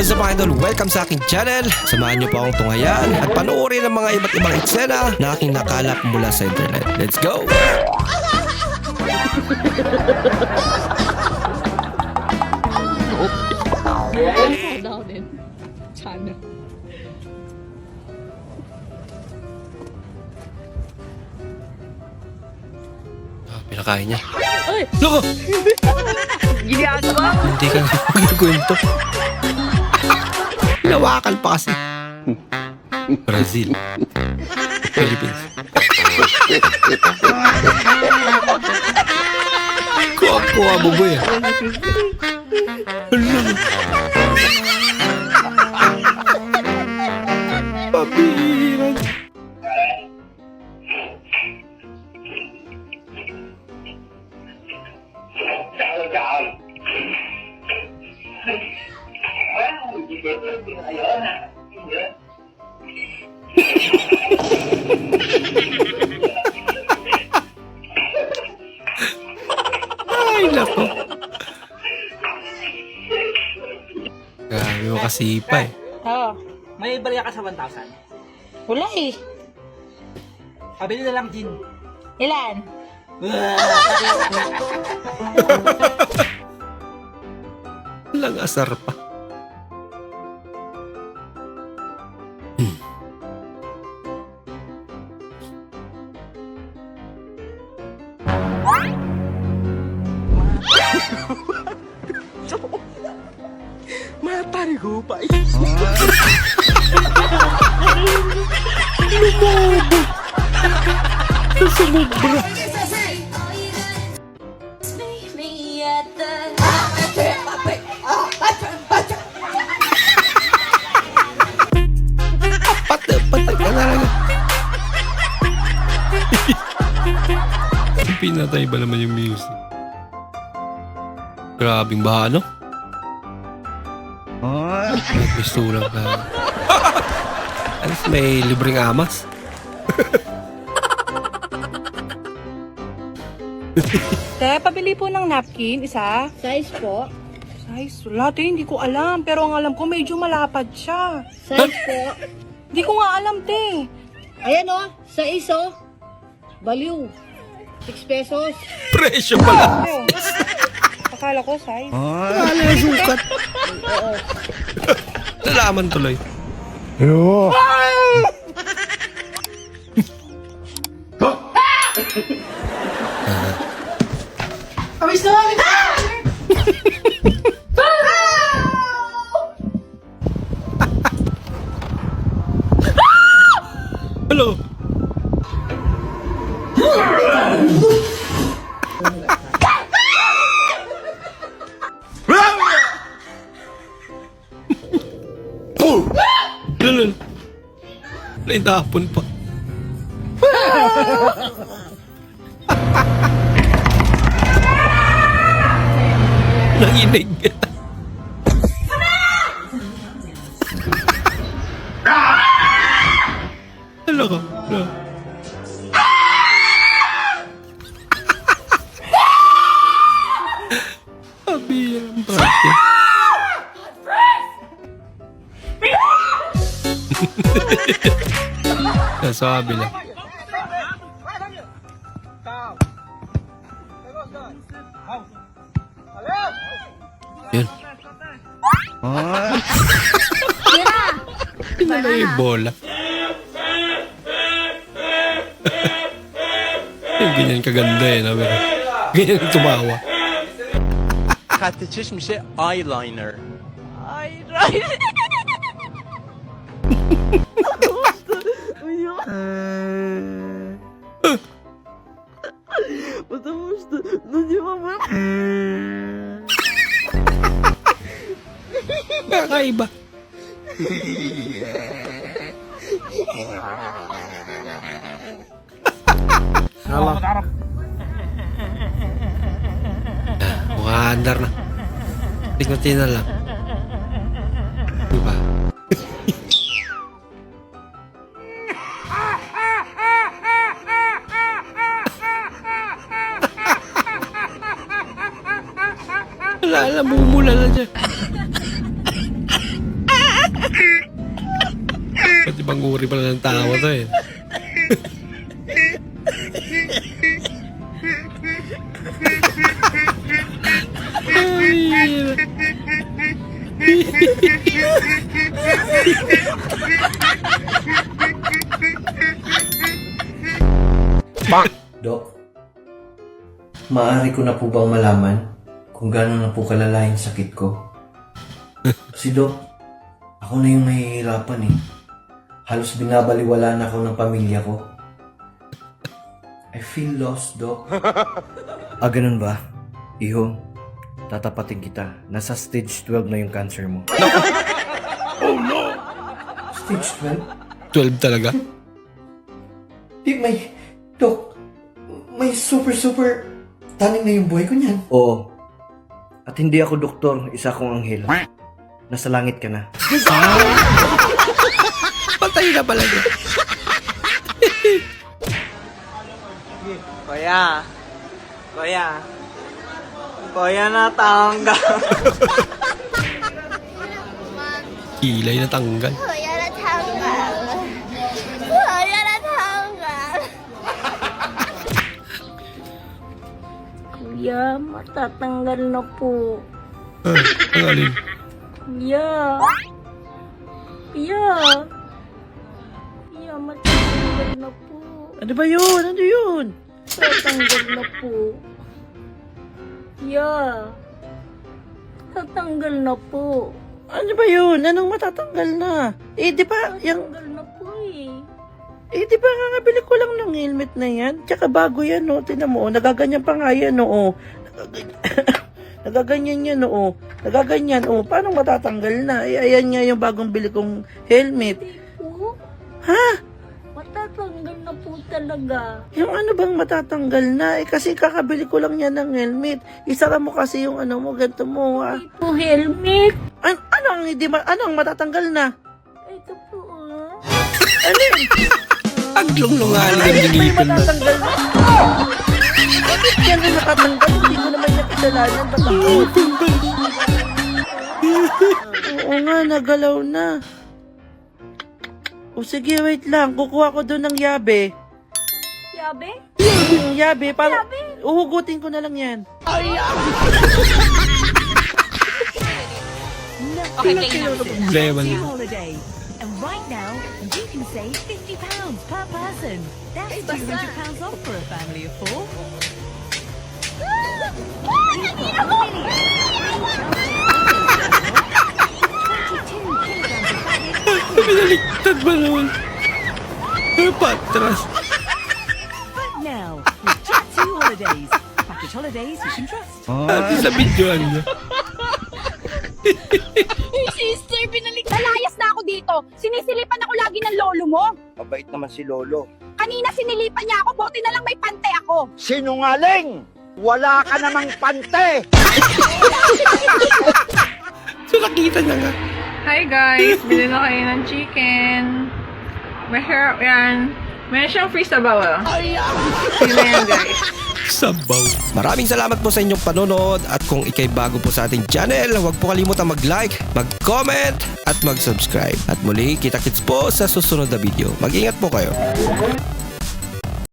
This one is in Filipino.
what's up mga idol? Welcome sa aking channel. Samahan niyo po akong tunghayan at panoorin ang mga iba't ibang eksena na aking nakalap mula sa internet. Let's go! Down in channel. Pinakain niya. Ay! Loko! Ginagawa! Hindi ka magkikwento. Hinawakan pa kasi. Brazil. Philippines. Kuha buboy. Pabiran. Ay, nako. Grabe mo kasipa eh. Oo. May barya ka sa 1,000. Wala eh. Pabili na lang gin. Ilan? Walang asar pa. Matari ko pa. Patay ka na lang. Pinatay ba naman yung music? Grabing baha, no? Nagpistulang ka. Alas may libreng amas. Te, pabili po ng napkin, isa. Size po. Size, wala te, hindi ko alam. Pero ang alam ko, medyo malapad siya. Size po. Hindi ko nga alam, te. Ayan o. Size o. Baliw. 6 pesos. Presyo pala. Ayun. Akala ko, size. Wala yung sukat. Nalaman tuloy. Pawis na! Hello. Lulul. Naitapon pa. Nanginig. Hello ka. Hello. Abi ang bate. Nasabi lang. Yun. Pinala yung bola. Yung ganyan kaganda eh. No? Ganyan tumawa. خط میشه eyeliner. Потому что, ну не могу. Kakaiba. Mukhang andar na. Tingnan na lang. Diba? Wala, namumula na dyan. Ba't ibang uri pala ng tawa to eh. Dok, maaari ko na po bang malaman kung gaano na po kalala yung sakit ko? Kasi Dok, ako na yung nahihirapan eh. Halos binabaliwala na ako ng pamilya ko. I feel lost, Dok. Ganun ba? Iho, tatapatin kita. Nasa stage 12 na yung cancer mo. Oh no! Stage 12? 12 talaga? Dok, may super taning na yung buhay ko niyan. Oo. At hindi ako doktor, isa akong anghel. Nasa langit ka na. Patay na pala niya. Kuya natanggal. Kilay na tanggal. Kuya natanggal. Kuya natanggal. Kuya, matatanggal na po. Ang alin? Kuya. Kuya. Kuya, matatanggal na po. Ano ba yun? Ano yun? Matatanggal na po. Kuya. Matatanggal na po. Ano ba yun? Anong matatanggal na? Eh, di ba, Matatanggal na po eh. di ba nga nabili ko lang ng helmet na yan? Tsaka bago yan, no? Tinan mo, nagaganyan pa nga yan, no? Nagaganyan yan, no? Nagaganyan, oh. Paano matatanggal na? Eh, ayan nga yung bagong bili kong helmet. Po? Ha? Matatanggal na po talaga. Yung ano bang matatanggal na? Eh, kasi kakabili ko lang yan ng helmet. Isara mo kasi yung ano mo, ganito mo, ha? Hindi po helmet. Ano ang hindi ano ang matatanggal na? Ito po ah. Ano yun? Ang lunglungaling ang Ayan ba yung ginipan mo. matatanggal na? Bakit yan ang nakatanggal? Hindi ko naman yung kasalanan. Ba't ako? Oo nga, nagalaw na. O sige, wait lang. Kukuha ko doon ng yabe. Yabe? Yabe, para uhugutin ko na lang yan. Problema niya. Holiday. And right now, you can save £50 per person. That's £200 off for a family of 4. Pinaliktad ba naman? Patras. But now, with Jet2 Holidays. Package holidays you can trust. Ate sa videoan niya. Sister, Lalayas na ako dito. Sinisilipan ako lagi ng lolo mo. Mabait naman si Lolo. Kanina sinilipan niya ako, buti na lang may pante ako. Sinungaling! Wala ka namang pante! So nakita niya nga. Hi guys! Bili na kayo ng chicken. Mahirap yan. Meron siyang free sabaw. Sino yan guys? Sabaw. Maraming salamat po sa inyong panonood at kung ikay bago po sa ating channel, huwag po kalimutan mag-like, mag-comment at mag-subscribe. At muli, kita-kits po sa susunod na video. Mag-ingat po kayo.